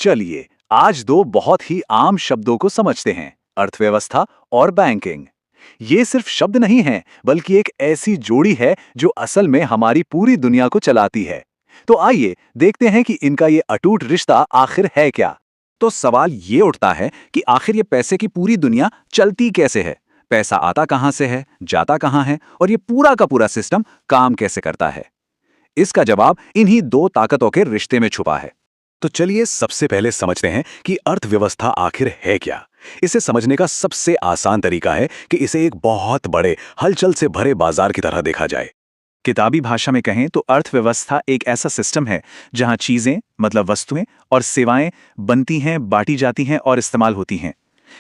चलिए आज दो बहुत ही आम शब्दों को समझते हैं, अर्थव्यवस्था और बैंकिंग। ये सिर्फ शब्द नहीं हैं, बल्कि एक ऐसी जोड़ी है जो असल में हमारी पूरी दुनिया को चलाती है। तो आइए देखते हैं कि इनका ये अटूट रिश्ता आखिर है क्या। तो सवाल ये उठता है कि आखिर ये पैसे की पूरी दुनिया चलती कैसे है। पैसा आता कहां से है, जाता कहां है, और ये पूरा का पूरा सिस्टम काम कैसे करता है। इसका जवाब इन्हीं दो ताकतों के रिश्ते में छुपा है। तो चलिए सबसे पहले समझते हैं कि अर्थव्यवस्था आखिर है क्या। इसे समझने का सबसे आसान तरीका है कि इसे एक बहुत बड़े हलचल से भरे बाजार की तरह देखा जाए। किताबी भाषा में कहें तो अर्थव्यवस्था एक ऐसा सिस्टम है जहां चीजें मतलब वस्तुएं और सेवाएं बनती हैं, बांटी जाती हैं और इस्तेमाल होती हैं।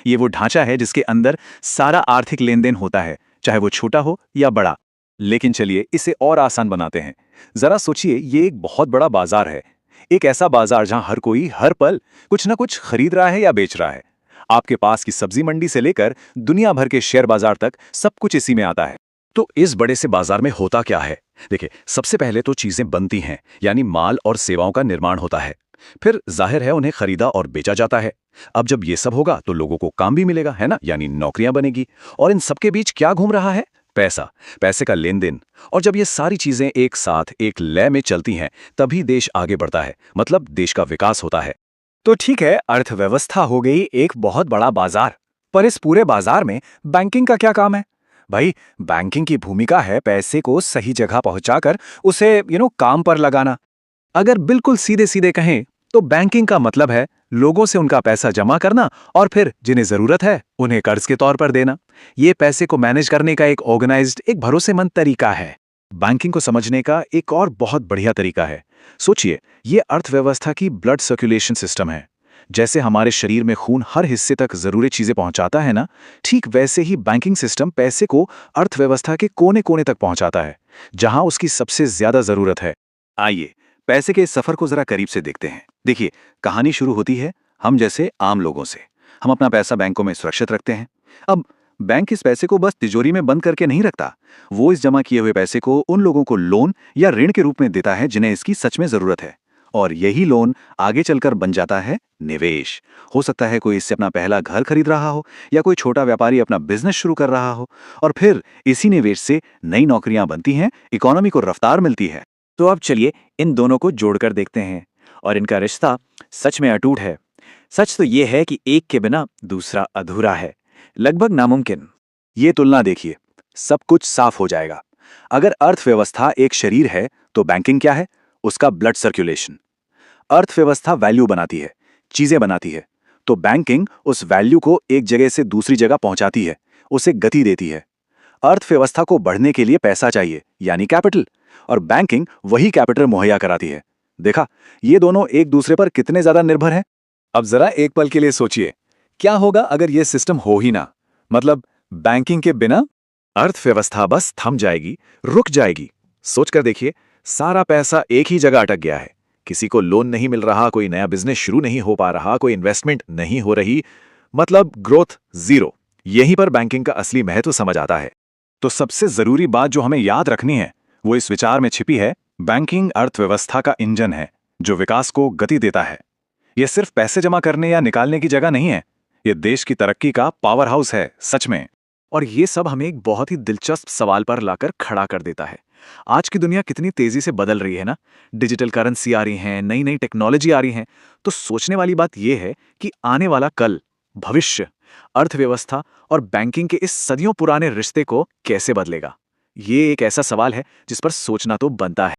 ये वो ढांचा है जिसके अंदर सारा आर्थिक लेन देन होता है, चाहे वो छोटा हो या बड़ा। लेकिन चलिए इसे और आसान बनाते हैं। जरा सोचिए, ये एक बहुत बड़ा बाजार है। एक ऐसा बाजार जहां हर कोई हर पल कुछ ना कुछ खरीद रहा है या बेच रहा है। आपके पास की सब्जी मंडी से लेकर दुनिया भर के शेयर बाजार तक सब कुछ इसी में आता है। तो इस बड़े से बाजार में होता क्या है? देखिए, सबसे पहले तो चीजें बनती हैं, यानी माल और सेवाओं का निर्माण होता है। फिर जाहिर है उन्हें खरीदा और बेचा जाता है। अब जब ये सब होगा तो लोगों को काम भी मिलेगा, है ना, यानी नौकरियां बनेगी। और इन सबके बीच क्या घूम रहा है? पैसा, पैसे का लेन देन। और जब ये सारी चीजें एक साथ एक लय में चलती हैं, तभी देश आगे बढ़ता है, मतलब देश का विकास होता है। तो ठीक है, अर्थव्यवस्था हो गई एक बहुत बड़ा बाजार। पर इस पूरे बाजार में बैंकिंग का क्या काम है? भाई, बैंकिंग की भूमिका है पैसे को सही जगह पहुंचाकर उसे काम पर लगाना। अगर बिल्कुल सीधे सीधे कहें तो बैंकिंग का मतलब है लोगों से उनका पैसा जमा करना और फिर जिन्हें जरूरत है उन्हें कर्ज के तौर पर देना। ये पैसे को मैनेज करने का एक ऑर्गेनाइज्ड, एक भरोसेमंद तरीका है। बैंकिंग को समझने का एक और बहुत बढ़िया तरीका है। सोचिए, ये अर्थव्यवस्था की ब्लड सर्कुलेशन सिस्टम है। जैसे हमारे शरीर में खून हर हिस्से तक जरूरी चीजें पहुंचाता है ना, ठीक वैसे ही बैंकिंग सिस्टम पैसे को अर्थव्यवस्था के कोने कोने तक पहुंचाता है, जहां उसकी सबसे ज्यादा जरूरत है। आइए पैसे के इस सफर को जरा करीब से देखते हैं। देखिए, कहानी शुरू होती है हम जैसे आम लोगों से। हम अपना पैसा बैंकों में सुरक्षित रखते हैं। अब बैंक इस पैसे को बस तिजोरी में बंद करके नहीं रखता। वो इस जमा किए हुए पैसे को उन लोगों को लोन या ऋण के रूप में देता है जिन्हें इसकी सच में जरूरत है। और यही लोन आगे चलकर बन जाता है निवेश। हो सकता है कोई इससे अपना पहला घर खरीद रहा हो, या कोई छोटा व्यापारी अपना बिजनेस शुरू कर रहा हो। और फिर इसी निवेश से नई नौकरियां बनती हैं, इकोनॉमी को रफ्तार मिलती है। तो अब चलिए इन दोनों को जोड़कर देखते हैं, और इनका रिश्ता सच में अटूट है। सच तो ये है कि एक के बिना दूसरा अधूरा है, लगभग नामुमकिन। ये तुलना देखिए, सब कुछ साफ हो जाएगा। अगर अर्थव्यवस्था एक शरीर है तो बैंकिंग क्या है? उसका ब्लड सर्कुलेशन। अर्थव्यवस्था वैल्यू बनाती है, चीजें बनाती है, तो बैंकिंग उस वैल्यू को एक जगह से दूसरी जगह पहुंचाती है, उसे गति देती है। अर्थव्यवस्था को बढ़ने के लिए पैसा चाहिए, यानी कैपिटल, और बैंकिंग वही कैपिटल मुहैया कराती है। देखा, ये दोनों एक दूसरे पर कितने ज्यादा निर्भर हैं। अब जरा एक पल के लिए सोचिए, क्या होगा अगर यह सिस्टम हो ही ना, मतलब बैंकिंग के बिना अर्थव्यवस्था बस थम जाएगी, रुक जाएगी। सोचकर देखिए, सारा पैसा एक ही जगह अटक गया है। किसी को लोन नहीं मिल रहा, कोई नया बिजनेस शुरू नहीं हो पा रहा, कोई इन्वेस्टमेंट नहीं हो रही, मतलब ग्रोथ जीरो। यहीं पर बैंकिंग का असली महत्व समझ आता है। तो सबसे जरूरी बात जो हमें याद रखनी है वो इस विचार में छिपी है, बैंकिंग अर्थव्यवस्था का इंजन है जो विकास को गति देता है। यह सिर्फ पैसे जमा करने या निकालने की जगह नहीं है, यह देश की तरक्की का पावर हाउस है, सच में। और ये सब हमें एक बहुत ही दिलचस्प सवाल पर लाकर खड़ा कर देता है। आज की दुनिया कितनी तेजी से बदल रही है ना, डिजिटल करेंसी आ रही हैं, नई नई टेक्नोलॉजी आ रही हैं। तो सोचने वाली बात यह है कि आने वाला कल, भविष्य, अर्थव्यवस्था और बैंकिंग के इस सदियों पुराने रिश्ते को कैसे बदलेगा। ये एक ऐसा सवाल है जिस पर सोचना तो बनता है।